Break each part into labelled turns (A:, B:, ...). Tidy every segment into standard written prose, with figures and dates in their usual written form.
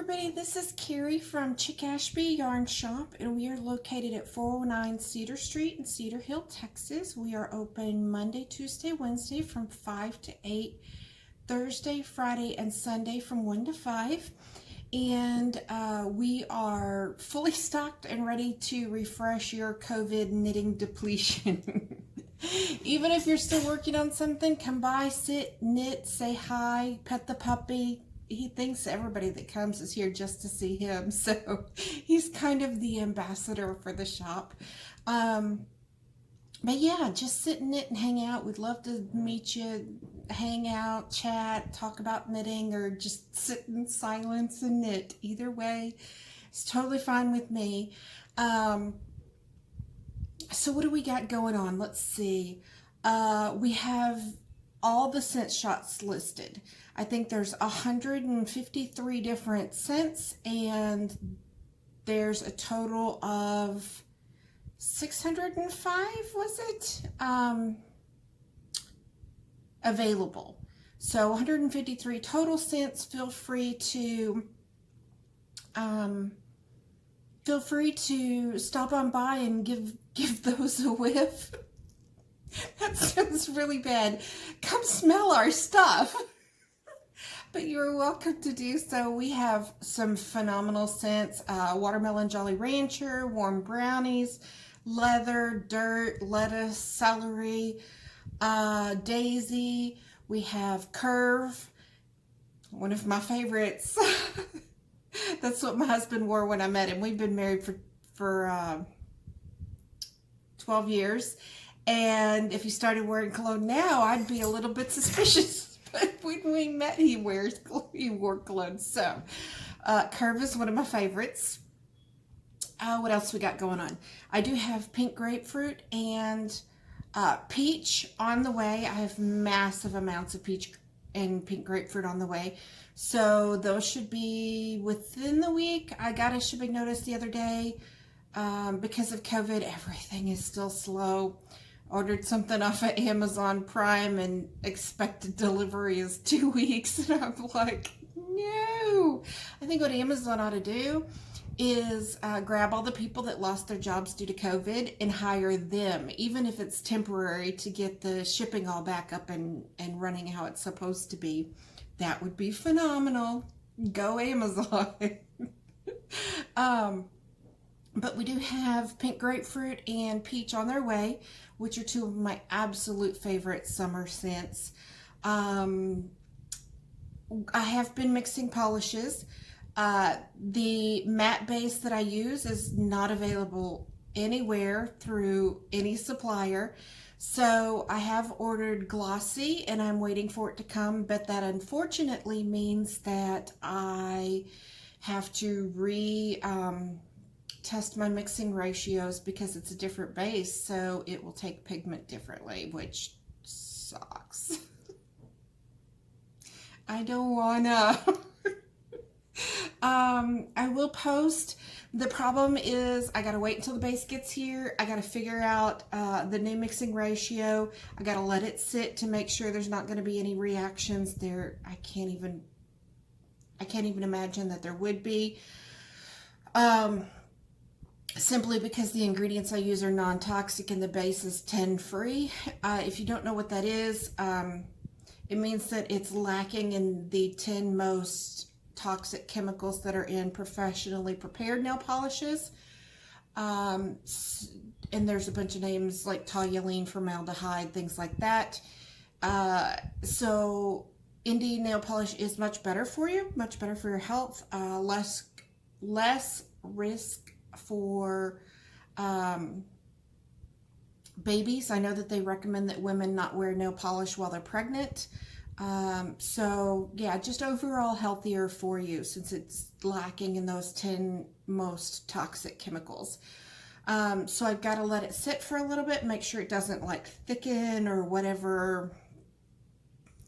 A: everybody, this is Carrie from ChickAshby Yarn Shop, and we are located at 409 Cedar Street in Cedar Hill, Texas. We are open Monday, Tuesday, Wednesday from 5 to 8, Thursday, Friday, and Sunday from 1 to 5. And we are fully stocked and ready to refresh your COVID knitting depletion. Even if you're still working on something, come by, sit, knit, say hi, pet the puppy. He thinks everybody that comes is here just to see him, so he's kind of the ambassador for the shop. But yeah, just sit and knit and hang out. We'd love to meet you, hang out, chat, talk about knitting, or just sit in silence and knit. Either way, it's totally fine with me. So what do we got going on? Let's see. We have all the scent shots listed. I think there's 153 different scents, and there's a total of 605, was it? Available. So 153 total scents. Feel free to stop on by and give those a whiff. That sounds really bad. Come smell our stuff. But you're welcome to do so. We have some phenomenal scents. Watermelon Jolly Rancher, warm brownies, leather, dirt, lettuce, celery, daisy. We have Curve, one of my favorites. That's what my husband wore when I met him. We've been married for 12 years. And if he started wearing cologne now, I'd be a little bit suspicious. But when we met, he wore cologne. So, Curve is one of my favorites. What else we got going on? I do have pink grapefruit and peach on the way. I have massive amounts of peach and pink grapefruit on the way. So those should be within the week. I got a shipping notice the other day. Because of COVID, everything is still slow. Ordered something off of Amazon Prime and expected delivery is 2 weeks. And I'm like, no. I think what Amazon ought to do is grab all the people that lost their jobs due to COVID and hire them, even if it's temporary, to get the shipping all back up and running how it's supposed to be. That would be phenomenal. Go Amazon. But we do have pink grapefruit and peach on their way, which are two of my absolute favorite summer scents. I have been mixing polishes. The matte base that I use is not available anywhere through any supplier. So I have ordered glossy and I'm waiting for it to come, but that unfortunately means that I have to test my mixing ratios because it's a different base, so it will take pigment differently, which sucks. I don't wanna. I will post. The problem is I gotta wait until the base gets here. I gotta figure out the new mixing ratio. I gotta let it sit to make sure there's not gonna be any reactions there. I can't even imagine that there would be. Simply because the ingredients I use are non-toxic and the base is 10-free. If you don't know what that is, it means that it's lacking in the 10 most toxic chemicals that are in professionally prepared nail polishes. And there's a bunch of names like toluene, formaldehyde, things like that. So indie nail polish is much better for you, much better for your health, less risk for babies. I know that they recommend that women not wear nail polish while they're pregnant. So yeah, just overall healthier for you since it's lacking in those 10 most toxic chemicals. So I've got to let it sit for a little bit, make sure it doesn't like thicken or whatever,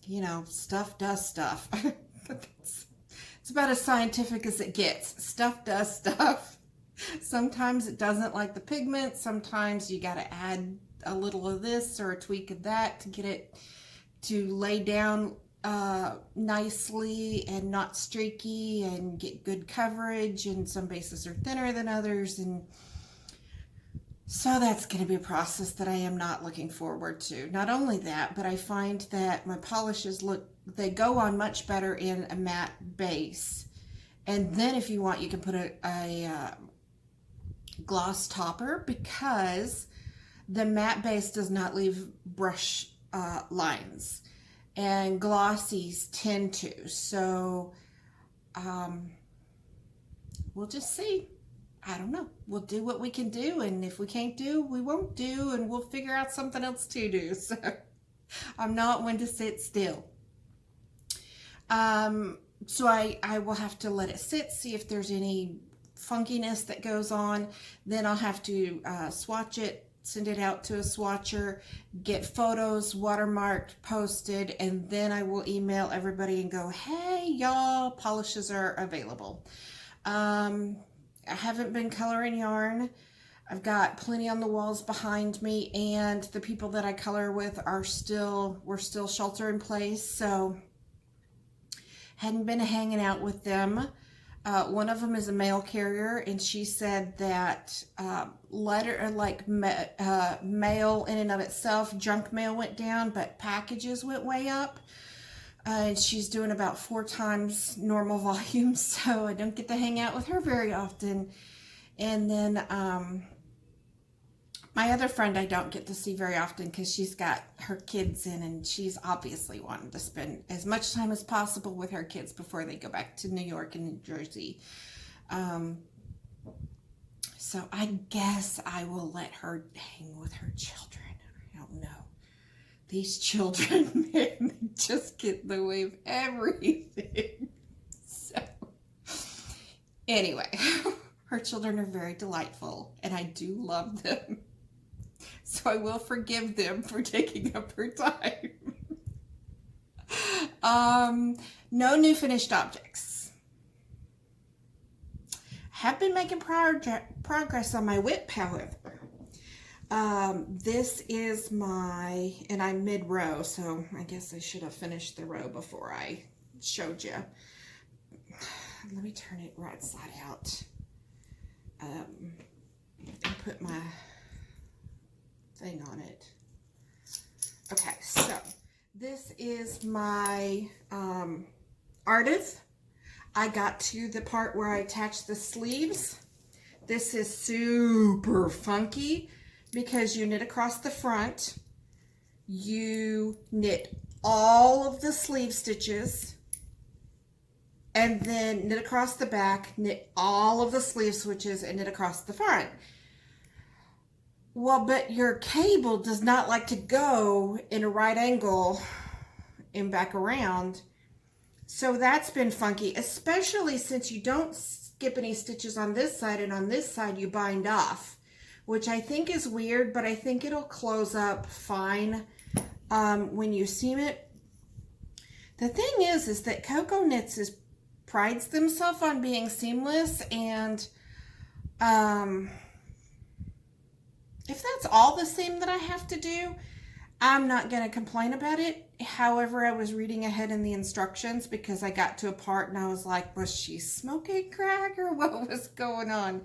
A: you know, stuff does stuff. It's about as scientific as it gets. Stuff does stuff. Sometimes it doesn't like the pigment. Sometimes you got to add a little of this or a tweak of that to get it to lay down nicely and not streaky and get good coverage, and some bases are thinner than others, and so that's going to be a process that I am not looking forward to. Not only that, but I find that my polishes they go on much better in a matte base. And then if you want, you can put a gloss topper, because the matte base does not leave brush lines, and glossies tend to. So we'll just see. I don't know. We'll do what we can do, and if we can't do, we won't do, and we'll figure out something else to do. So I'm not one to sit still. So I will have to let it sit, see if there's any funkiness that goes on. Then I'll have to swatch it, send it out to a swatcher, get photos watermarked, posted, and then I will email everybody and go, hey, y'all, polishes are available. I haven't been coloring yarn. I've got plenty on the walls behind me, and the people that I color with we're still shelter in place, so hadn't been hanging out with them. One of them is a mail carrier, and she said that mail in and of itself, junk mail went down, but packages went way up. And she's doing about 4 times normal volume, so I don't get to hang out with her very often. And then my other friend I don't get to see very often because she's got her kids in, and she's obviously wanting to spend as much time as possible with her kids before they go back to New York and New Jersey. So I guess I will let her hang with her children. I don't know. These children, man, they just get in the way of everything. So, anyway, her children are very delightful, and I do love them. So I will forgive them for taking up her time. No new finished objects. Have been making progress on my whip, however. This is and I'm mid-row, so I guess I should have finished the row before I showed you. Let me turn it right side out, and put my thing on it. Okay, so this is my Artive. I got to the part where I attach the sleeves. This is super funky, because you knit across the front, you knit all of the sleeve stitches, and then knit across the back, knit all of the sleeve stitches, and knit across the front. Well, but your cable does not like to go in a right angle and back around. So that's been funky, especially since you don't skip any stitches on this side, and on this side you bind off, which I think is weird, but I think it'll close up fine when you seam it. The thing is that Coco Knits prides themselves on being seamless, and if that's all the seam that I have to do, I'm not going to complain about it. However, I was reading ahead in the instructions, because I got to a part and I was like, was she smoking crack or what was going on?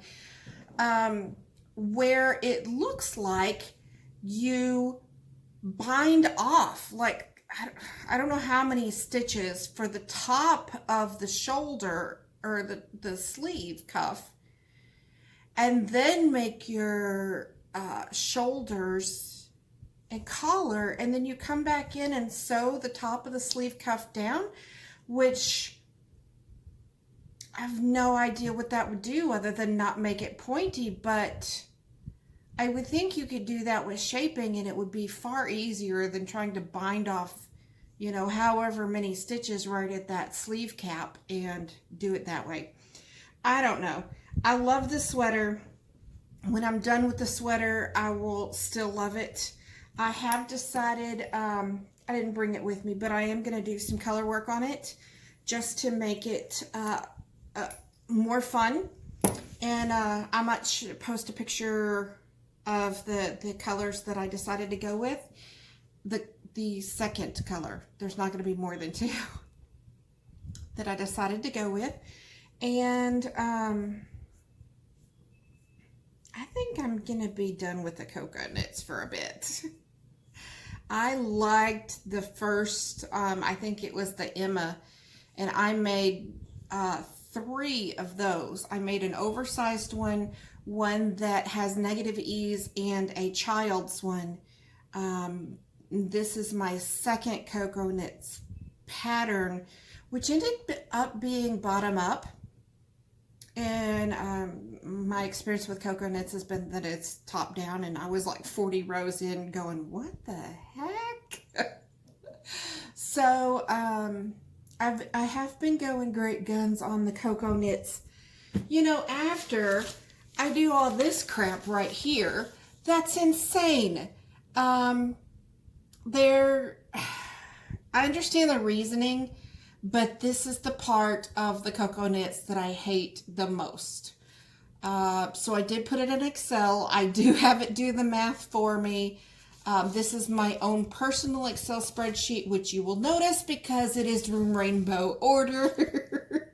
A: Where it looks like you bind off, like, I don't know how many stitches for the top of the shoulder or the sleeve cuff, and then make your shoulders and collar, and then you come back in and sew the top of the sleeve cuff down, which I have no idea what that would do other than not make it pointy, but I would think you could do that with shaping, and it would be far easier than trying to bind off, however many stitches right at that sleeve cap and do it that way. I don't know. I love the sweater. When I'm done with the sweater, I will still love it. I have decided, I didn't bring it with me, but I am going to do some color work on it just to make it more fun. And I might post a picture of the colors that I decided to go with. The the second color. There's not going to be more than two that I decided to go with. And I think I'm going to be done with the coconuts for a bit. I liked the first, I think it was the Emma, and I made 3 of those. I made an oversized one that has negative ease, and a child's one. This is my second coconuts pattern, which ended up being bottom up. And my experience with coconuts has been that it's top down, and I was like 40 rows in going, what the heck? So I have been going great guns on the coconuts. You know, after I do all this crap right here, that's insane. I understand the reasoning, but this is the part of the coconuts that I hate the most. So I did put it in Excel. I do have it do the math for me. This is my own personal Excel spreadsheet, which you will notice because it is in rainbow order.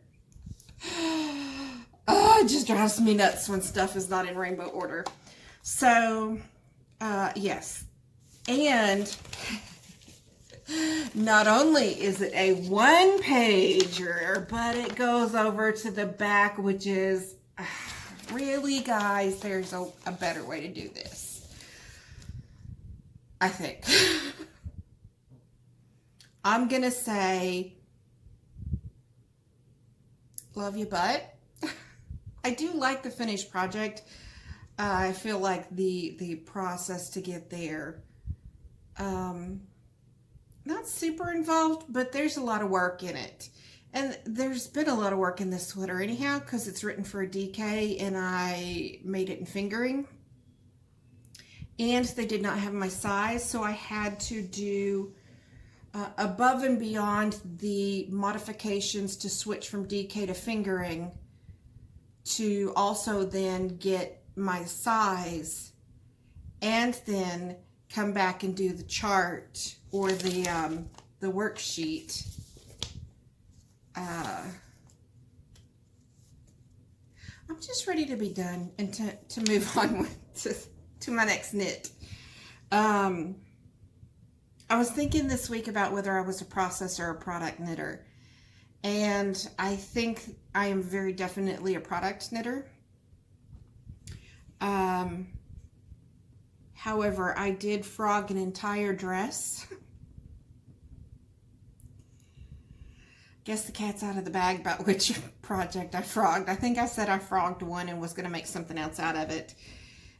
A: It just drives me nuts when stuff is not in rainbow order. So, yes. And not only is it a 1-pager, but it goes over to the back, which is, really, guys, there's a better way to do this, I think. I'm going to say, love you, but I do like the finished project. I feel like the process to get there, not super involved, but there's a lot of work in it. And there's been a lot of work in this sweater anyhow, because it's written for a DK, and I made it in fingering. And they did not have my size, so I had to do above and beyond the modifications to switch from DK to fingering, to also then get my size, and then come back and do the chart or the worksheet. I'm just ready to be done and to move on to my next knit. I was thinking this week about whether I was a process or a product knitter, and I think I am very definitely a product knitter. However, I did frog an entire dress. Guess the cat's out of the bag about which project I frogged. I think I said I frogged one and was going to make something else out of it,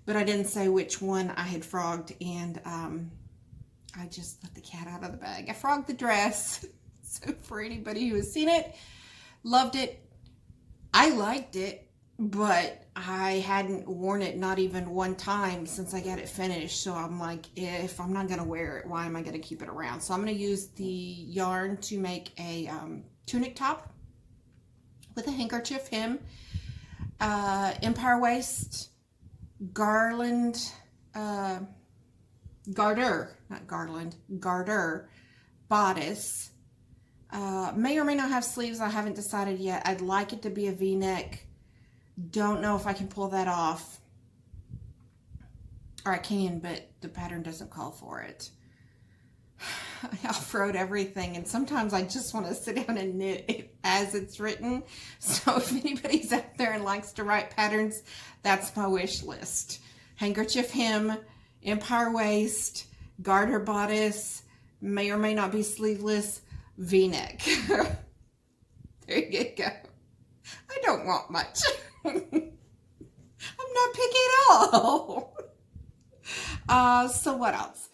A: but I didn't say which one I had frogged, and I just let the cat out of the bag. I frogged the dress. So for anybody who has seen it, loved it. I liked it, but I hadn't worn it not even one time since I got it finished. So I'm like, if I'm not going to wear it, why am I going to keep it around? So I'm going to use the yarn to make a tunic top with a handkerchief hem, empire waist, garland, garter bodice. May or may not have sleeves. I haven't decided yet. I'd like it to be a V-neck. Don't know if I can pull that off. Or I can, but the pattern doesn't call for it. I off-road everything, and sometimes I just want to sit down and knit it as it's written. So if anybody's out there and likes to write patterns, that's my wish list. Handkerchief hem, empire waist, garter bodice, may or may not be sleeveless, V-neck. There you go. I don't want much. I'm not picky at all. So what else?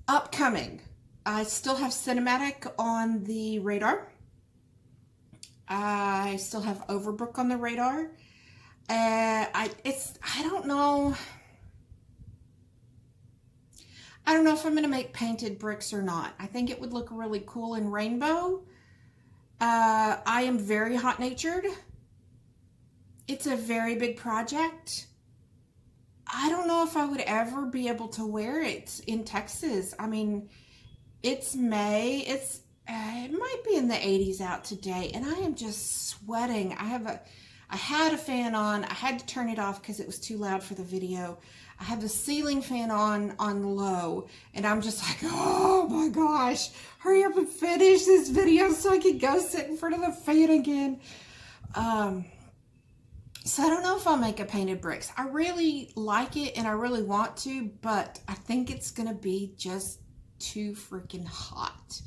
A: Upcoming. I still have Cinematic on the radar. I still have Overbrook on the radar. I don't know. I don't know if I'm going to make painted bricks or not. I think it would look really cool in rainbow. I am very hot-natured. It's a very big project. I don't know if I would ever be able to wear it in Texas. I mean, It's May. It might be in the 80s out today, and I am just sweating. I had a fan on. I had to turn it off because it was too loud for the video. I have the ceiling fan on low, and I'm just like, oh my gosh, hurry up and finish this video so I can go sit in front of the fan again. So I don't know if I'll make a painted bricks. I really like it and I really want to, but I think it's gonna be just too freaking hot.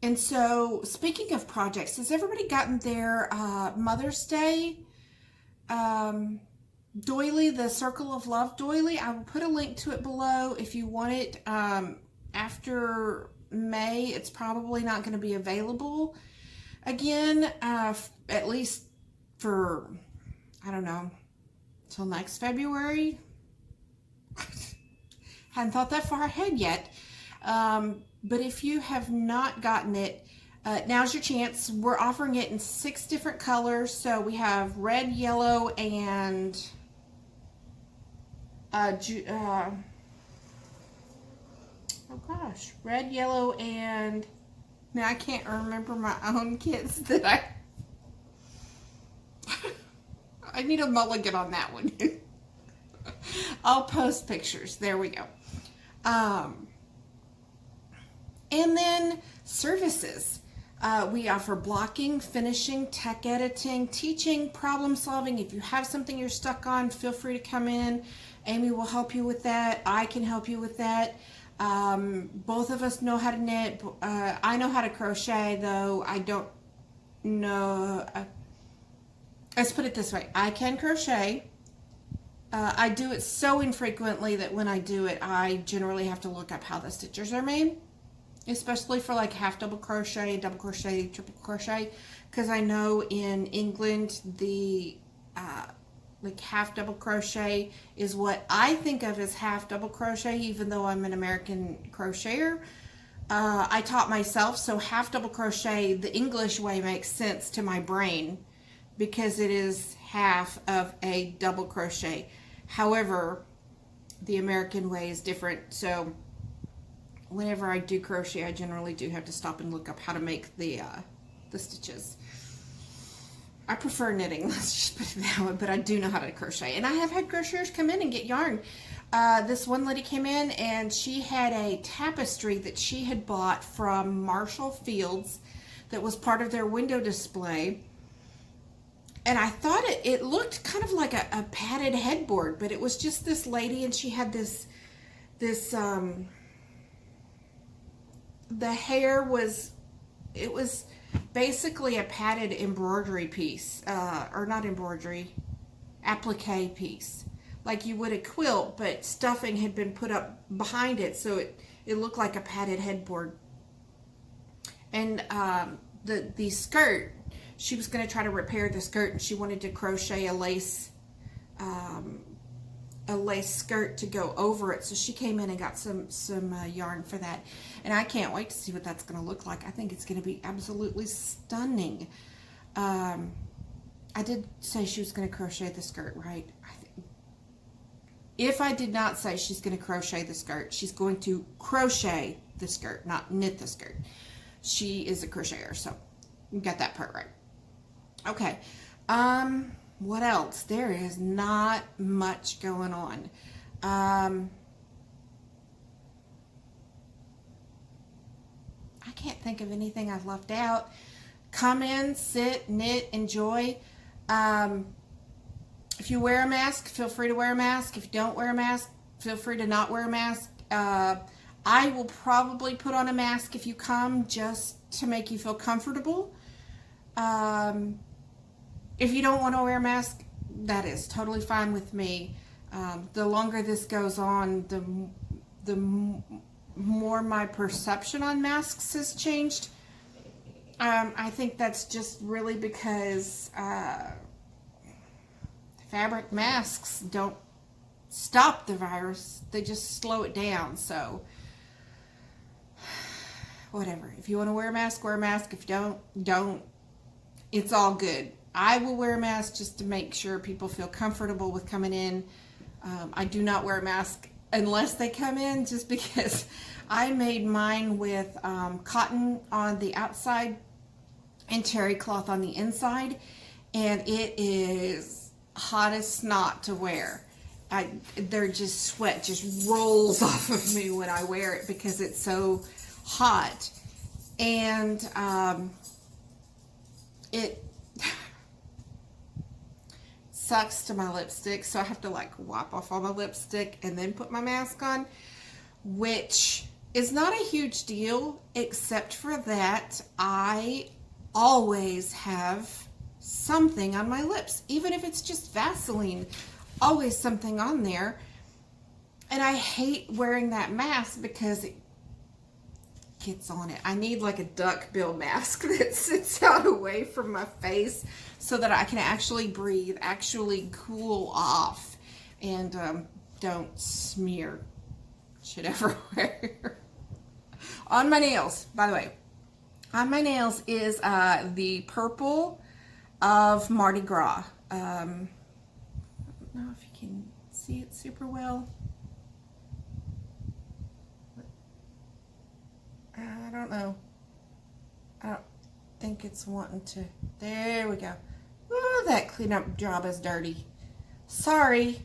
A: And so speaking of projects, has everybody gotten their Mother's Day doily, the Circle of Love doily? I will put a link to it below if you want it. After May, it's probably not going to be available again, at least for, I don't know, till next February. Hadn't thought that far ahead yet. But if you have not gotten it, now's your chance. We're offering it in 6 different colors. So we have red, yellow, and oh gosh, red, yellow, and now I can't remember my own kits that I need a mulligan on that one. I'll post pictures. There we go. And then services. We offer blocking, finishing, tech editing, teaching, problem solving. If you have something you're stuck on, feel free to come in. Amy will help you with that. I can help you with that. Both of us know how to knit. I know how to crochet, though I don't know. Let's put it this way. I can crochet. I do it so infrequently that when I do it, I generally have to look up how the stitches are made. Especially for like half double crochet, double crochet, triple crochet, because I know in England the like half double crochet is what I think of as half double crochet, even though I'm an American crocheter. I taught myself, so half double crochet the English way makes sense to my brain because it is half of a double crochet. However, the American way is different, so whenever I do crochet, I generally do have to stop and look up how to make the stitches. I prefer knitting, let's just put it that way, but I do know how to crochet. And I have had crocheters come in and get yarn. This one lady came in and she had a tapestry that she had bought from Marshall Fields that was part of their window display. And I thought it looked kind of like a padded headboard, but it was just this lady and she had this the hair was, it was basically a padded embroidery piece, or not embroidery, applique piece, like you would a quilt, but stuffing had been put up behind it, so it looked like a padded headboard. And the skirt, she was going to try to repair the skirt, and she wanted to crochet a lace skirt to go over it, so she came in and got some yarn for that, and I can't wait to see what that's going to look like. I think it's going to be absolutely stunning. I did say she was going to crochet the skirt, right? If I did not say she's going to crochet the skirt, she's going to crochet the skirt, not knit the skirt. She is a crocheter, so you got that part right. Okay. What else? There is not much going on. I can't think of anything I've left out. Come in, sit, knit, enjoy. If you wear a mask, feel free to wear a mask. If you don't wear a mask, feel free to not wear a mask. I will probably put on a mask if you come, just to make you feel comfortable. If you don't want to wear a mask, that is totally fine with me. The longer this goes on, the more my perception on masks has changed. I think that's just really because fabric masks don't stop the virus. They just slow it down. So whatever. If you want to wear a mask, wear a mask. If you don't. It's all good. I will wear a mask just to make sure people feel comfortable with coming in. I do not wear a mask unless they come in, just because I made mine with cotton on the outside and terry cloth on the inside, and it is hot as snot to wear. They're just sweat just rolls off of me when I wear it because it's so hot. And it sucks to my lipstick, so I have to like wipe off all my lipstick and then put my mask on, which is not a huge deal, except for that I always have something on my lips, even if it's just Vaseline, always something on there. And I hate wearing that mask because it gets on it. I need like a duckbill mask that sits out away from my face so that I can actually breathe, actually cool off, and don't smear shit everywhere. On my nails, by the way, on my nails is the purple of Mardi Gras. I don't know if you can see it super well. I don't know. I don't think it's wanting to. There we go. Oh, that cleanup job is dirty. Sorry.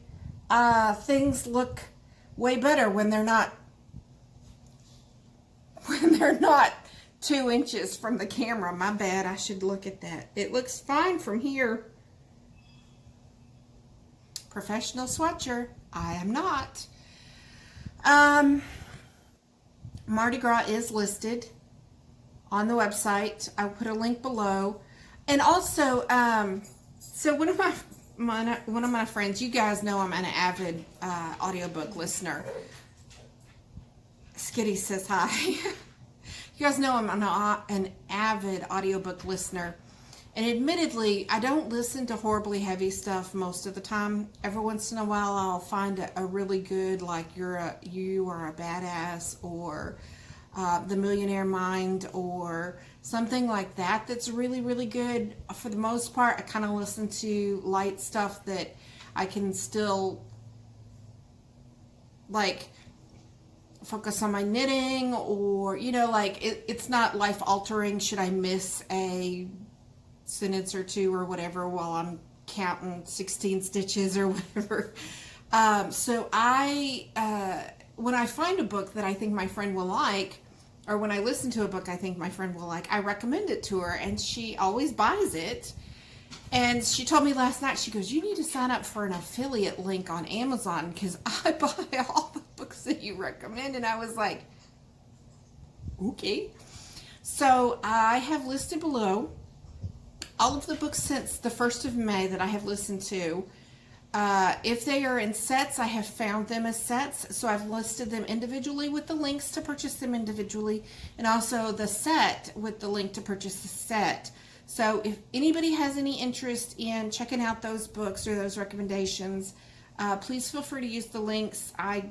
A: Things look way better when they're not 2 inches from the camera. My bad. I should look at that. It looks fine from here. Professional swatcher. I am not. Mardi Gras is listed on the website. I'll put a link below. And also, so one of my friends, you guys know I'm an avid audiobook listener. Skitty says hi. You guys know I'm an avid audiobook listener. And admittedly, I don't listen to horribly heavy stuff most of the time. Every once in a while, I'll find a really good, like You Are a Badass, or The Millionaire Mind, or something like that that's really, really good. For the most part, I kind of listen to light stuff that I can still, like, focus on my knitting, or, you know, like, it's not life-altering should I miss a sentence or two or whatever while I'm counting 16 stitches or whatever. So when I find a book that I think my friend will like, or when I listen to a book I think my friend will like, I recommend it to her, and she always buys it. And she told me last night, she goes, you need to sign up for an affiliate link on Amazon because I buy all the books that you recommend. And I was like, okay. So I have listed below all of the books since the 1st of May that I have listened to. If they are in sets, I have found them as sets. So I've listed them individually with the links to purchase them individually, and also the set with the link to purchase the set. So if anybody has any interest in checking out those books or those recommendations, please feel free to use the links. I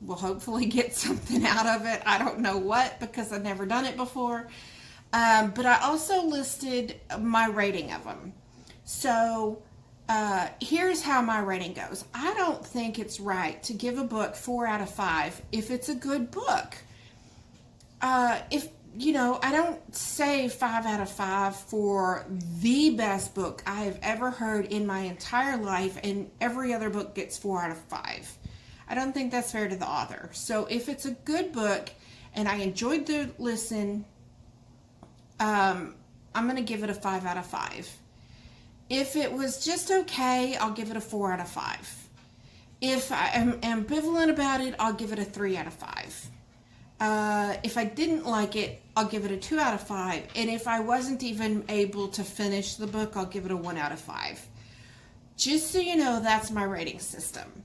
A: will hopefully get something out of it. I don't know what, because I've never done it before. But I also listed my rating of them. So here's how my rating goes. I don't think it's right to give a book 4 out of 5 if it's a good book. I don't say 5 out of 5 for the best book I have ever heard in my entire life, and every other book gets 4 out of 5. I don't think that's fair to the author. So if it's a good book and I enjoyed the listen, I'm going to give it a 5 out of 5. If it was just okay, I'll give it a 4 out of 5. If I am ambivalent about it, I'll give it a 3 out of 5. If I didn't like it, I'll give it a 2 out of 5. And if I wasn't even able to finish the book, I'll give it a 1 out of 5. Just so you know, that's my rating system.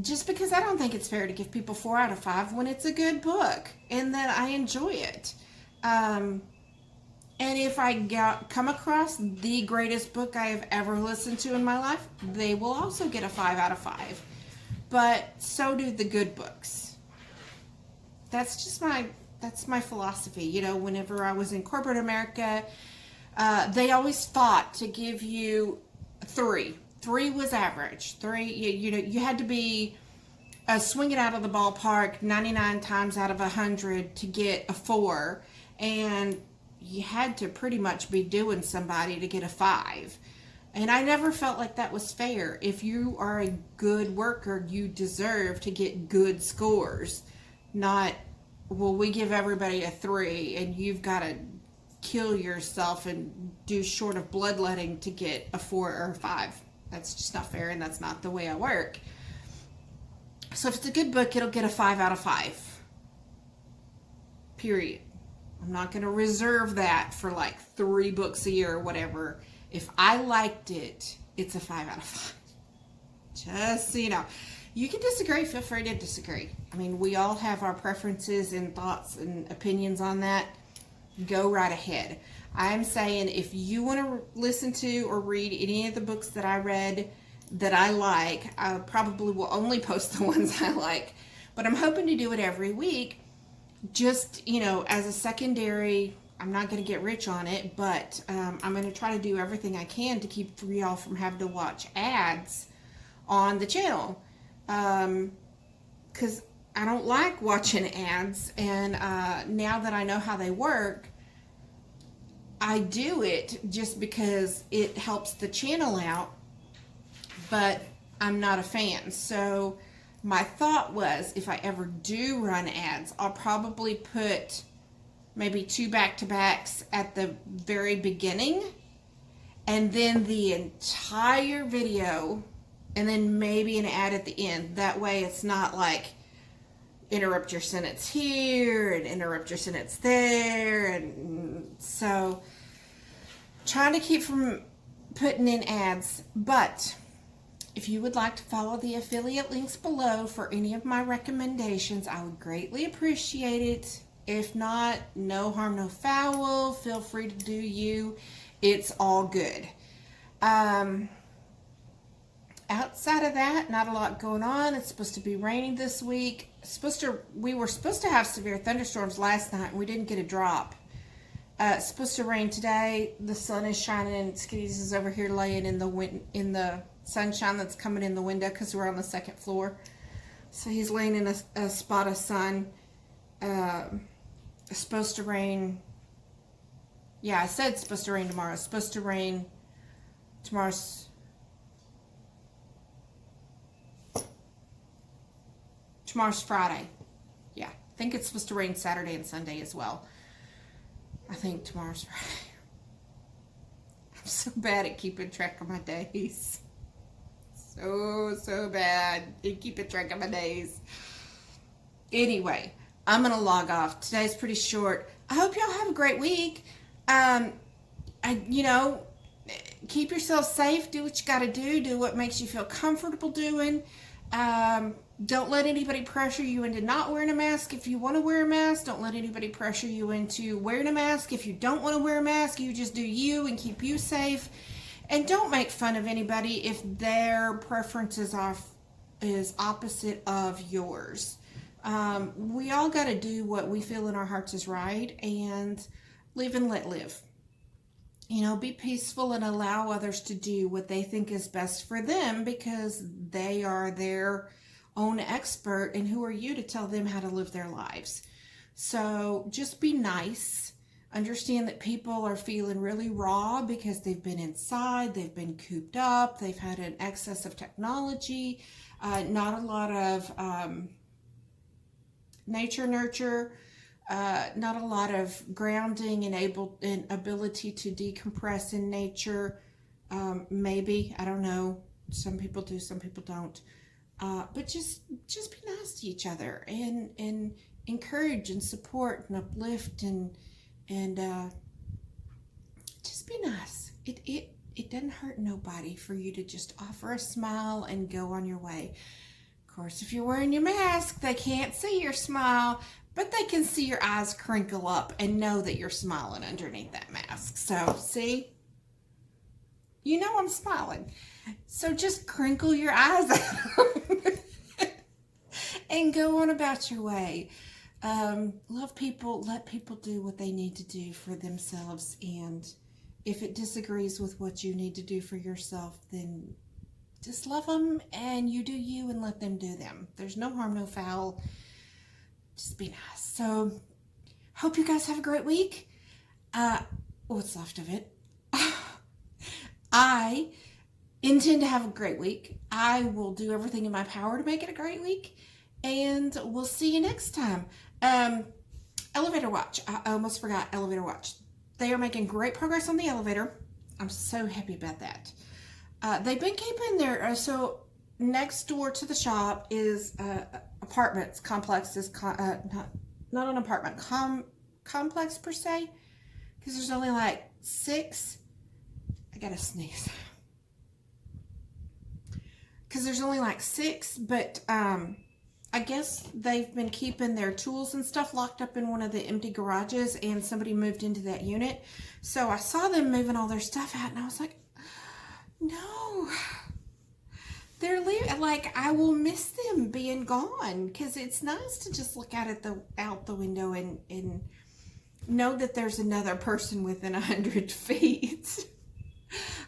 A: Just because I don't think it's fair to give people 4 out of 5 when it's a good book and that I enjoy it. And if I come across the greatest book I have ever listened to in my life, they will also get a 5 out of 5. But so do the good books. That's my philosophy. You know, whenever I was in corporate America, they always fought to give you 3. 3 was average. 3, you know, you had to be swing it out of the ballpark 99 times out of 100 to get a 4, and you had to pretty much be doing somebody to get a 5. And I never felt like that was fair. If you are a good worker, you deserve to get good scores, not, well, we give everybody a 3 and you've got to kill yourself and do short of bloodletting to get a 4 or a 5. That's just not fair, and that's not the way I work. So if it's a good book, it'll get a 5 out of 5. Period. I'm not going to reserve that for like 3 books a year or whatever. If I liked it, it's a 5 out of 5. Just so you know. You can disagree. Feel free to disagree. I mean, we all have our preferences and thoughts and opinions on that. Go right ahead. I'm saying if you want to listen to or read any of the books that I read that I like, I probably will only post the ones I like. But I'm hoping to do it every week. Just, you know, as a secondary, I'm not going to get rich on it, but I'm going to try to do everything I can to keep y'all from having to watch ads on the channel. Because I don't like watching ads, and now that I know how they work, I do it just because it helps the channel out, but I'm not a fan. So my thought was, if I ever do run ads, I'll probably put maybe 2 back-to-backs at the very beginning, and then the entire video, and then maybe an ad at the end. That way it's not like interrupt your sentence here and interrupt your sentence there. And so trying to keep from putting in ads. But if you would like to follow the affiliate links below for any of my recommendations, I would greatly appreciate it. If not, no harm, no foul. Feel free to do you. It's all good. Outside of that, not a lot going on. It's supposed to be raining this week. We were supposed to have severe thunderstorms last night, and we didn't get a drop. It's supposed to rain today. The sun is shining, and Skitties is over here laying in the sunshine that's coming in the window because we're on the 2nd floor. So he's laying in a spot of sun. It's supposed to rain. Yeah, I said it's supposed to rain tomorrow. It's supposed to rain tomorrow's Friday. Yeah, I think it's supposed to rain Saturday and Sunday as well. I think tomorrow's Friday. I'm so bad at keeping track of my days. So bad at keeping track of my days. Anyway, I'm going to log off. Today's pretty short. I hope y'all have a great week. Keep yourself safe. Do what you got to do. Do what makes you feel comfortable doing. Don't let anybody pressure you into not wearing a mask if you want to wear a mask. Don't let anybody pressure you into wearing a mask if you don't want to wear a mask. You just do you and keep you safe. And don't make fun of anybody if their preferences is opposite of yours. We all got to do what we feel in our hearts is right, and live and let live. You know, be peaceful and allow others to do what they think is best for them, because they are their own expert, and who are you to tell them how to live their lives? So just be nice. Understand that people are feeling really raw because they've been inside, they've been cooped up, they've had an excess of technology, not a lot of nature nurture, not a lot of grounding and ability to decompress in nature. Maybe, I don't know. Some people do, some people don't. But just be nice to each other and encourage and support and uplift and just be nice. It doesn't hurt nobody for you to just offer a smile and go on your way. Of course, if you're wearing your mask, they can't see your smile, but they can see your eyes crinkle up and know that you're smiling underneath that mask. So, see? You know I'm smiling. So just crinkle your eyes out and go on about your way. Love people, let people do what they need to do for themselves, and if it disagrees with what you need to do for yourself, then just love them, and you do you and let them do them. There's no harm, no foul. Just be nice. So, hope you guys have a great week. What's left of it. I intend to have a great week. I will do everything in my power to make it a great week. And we'll see you next time. Elevator watch. I almost forgot elevator watch. They are making great progress on the elevator. I'm so happy about that. They've been keeping their, so next door to the shop is apartments, complexes, not an apartment, complex per se, because there's only like 6. I gotta sneeze. Because there's only like 6, but I guess they've been keeping their tools and stuff locked up in one of the empty garages, and somebody moved into that unit. So I saw them moving all their stuff out, and I was like, no, they're leaving. Like, I will miss them being gone, because it's nice to just look out the window and know that there's another person within 100 feet.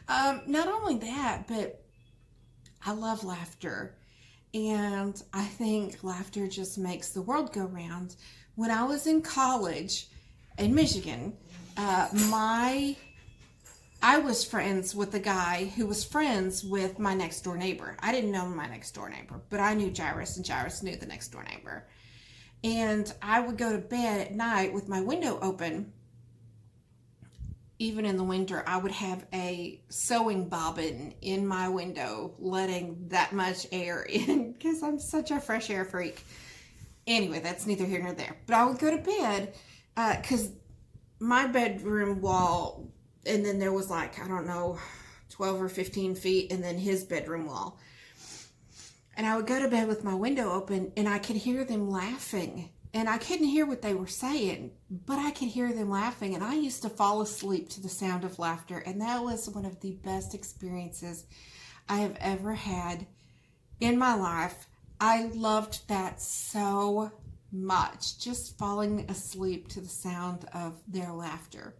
A: Not only that, but I love laughter. And I think laughter just makes the world go round. When I was in college in Michigan, I was friends with a guy who was friends with my next door neighbor. I didn't know my next door neighbor, but I knew Jairus, and Jairus knew the next door neighbor. And I would go to bed at night with my window open. Even in the winter, I would have a sewing bobbin in my window, letting that much air in, because I'm such a fresh air freak. Anyway, that's neither here nor there. But I would go to bed, because my bedroom wall, and then there was like, I don't know, 12 or 15 feet, and then his bedroom wall. And I would go to bed with my window open, and I could hear them laughing. And I couldn't hear what they were saying, but I could hear them laughing. And I used to fall asleep to the sound of laughter. And that was one of the best experiences I have ever had in my life. I loved that so much, just falling asleep to the sound of their laughter.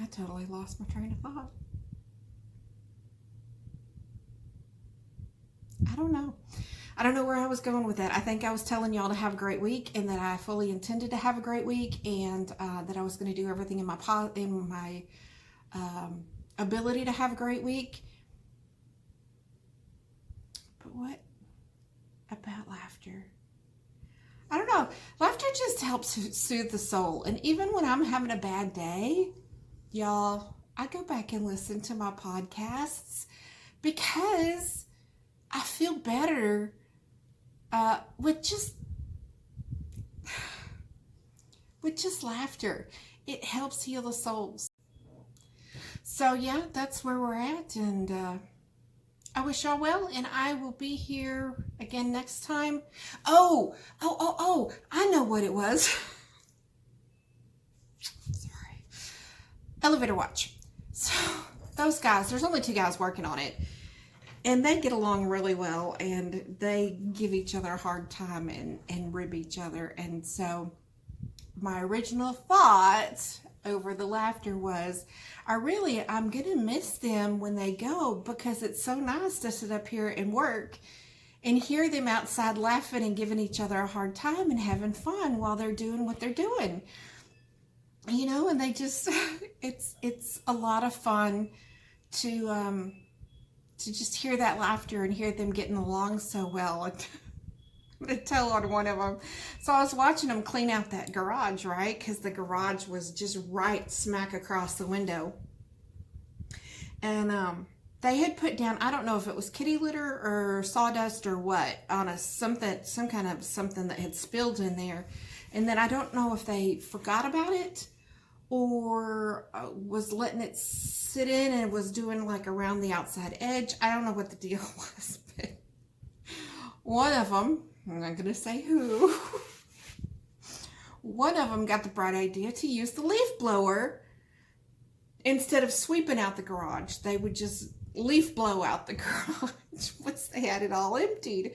A: I totally lost my train of thought. I don't know. I don't know where I was going with that. I think I was telling y'all to have a great week, and that I fully intended to have a great week, and that I was going to do everything in my ability to have a great week. But what about laughter? I don't know. Laughter just helps soothe the soul. And even when I'm having a bad day, y'all, I go back and listen to my podcasts, because I feel better with just laughter. It helps heal the souls. So yeah, that's where we're at, and I wish y'all well, and I will be here again next time. Oh, I know what it was. Elevator watch. So those guys, there's only 2 guys working on it, and they get along really well, and they give each other a hard time and rib each other. And so my original thought over the laughter was, I'm gonna miss them when they go, because it's so nice to sit up here and work and hear them outside laughing and giving each other a hard time and having fun while they're doing what they're doing. You know, and they just, it's a lot of fun to just hear that laughter and hear them getting along so well. I'm going to tell on one of them. So I was watching them clean out that garage, right? Because the garage was just right smack across the window. And they had put down, I don't know if it was kitty litter or sawdust or what, on some kind of something that had spilled in there. And then I don't know if they forgot about it, or was letting it sit in and was doing like around the outside edge. I don't know what the deal was, but one of them, I'm not going to say who, one of them got the bright idea to use the leaf blower. Instead of sweeping out the garage, they would just leaf blow out the garage once they had it all emptied.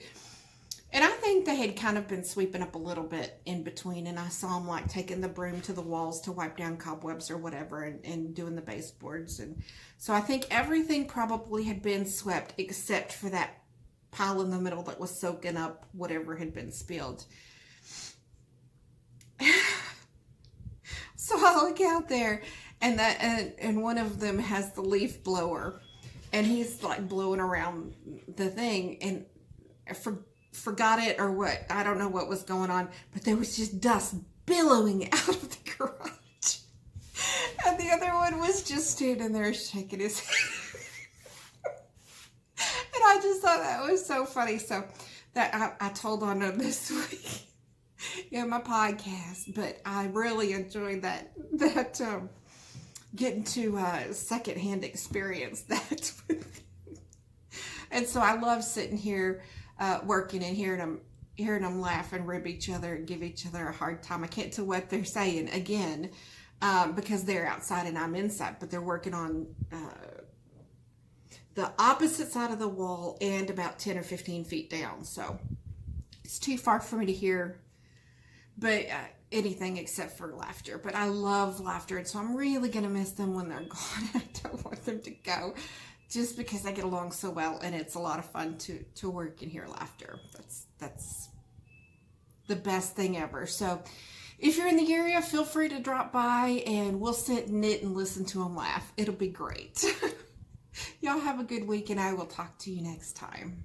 A: And I think they had kind of been sweeping up a little bit in between, and I saw them like taking the broom to the walls to wipe down cobwebs or whatever, and doing the baseboards. And so I think everything probably had been swept except for that pile in the middle that was soaking up whatever had been spilled. So I look out there, and one of them has the leaf blower, and he's like blowing around the thing, and forgot it or what. I don't know what was going on, but there was just dust billowing out of the garage. And the other one was just standing there shaking his head. And I just thought that was so funny. So that I told on him this week in my podcast, but I really enjoyed that getting to secondhand experience that. And so I love sitting here working and hearing them laugh and rib each other and give each other a hard time. I can't tell what they're saying again, because they're outside and I'm inside, but they're working on the opposite side of the wall and about 10 or 15 feet down. So it's too far for me to hear, but anything except for laughter. But I love laughter, and so I'm really going to miss them when they're gone. I don't want them to go, just because I get along so well, and it's a lot of fun to work and hear laughter. That's the best thing ever. So if you're in the area, feel free to drop by, and we'll sit and knit and listen to them laugh. It'll be great. Y'all have a good week, and I will talk to you next time.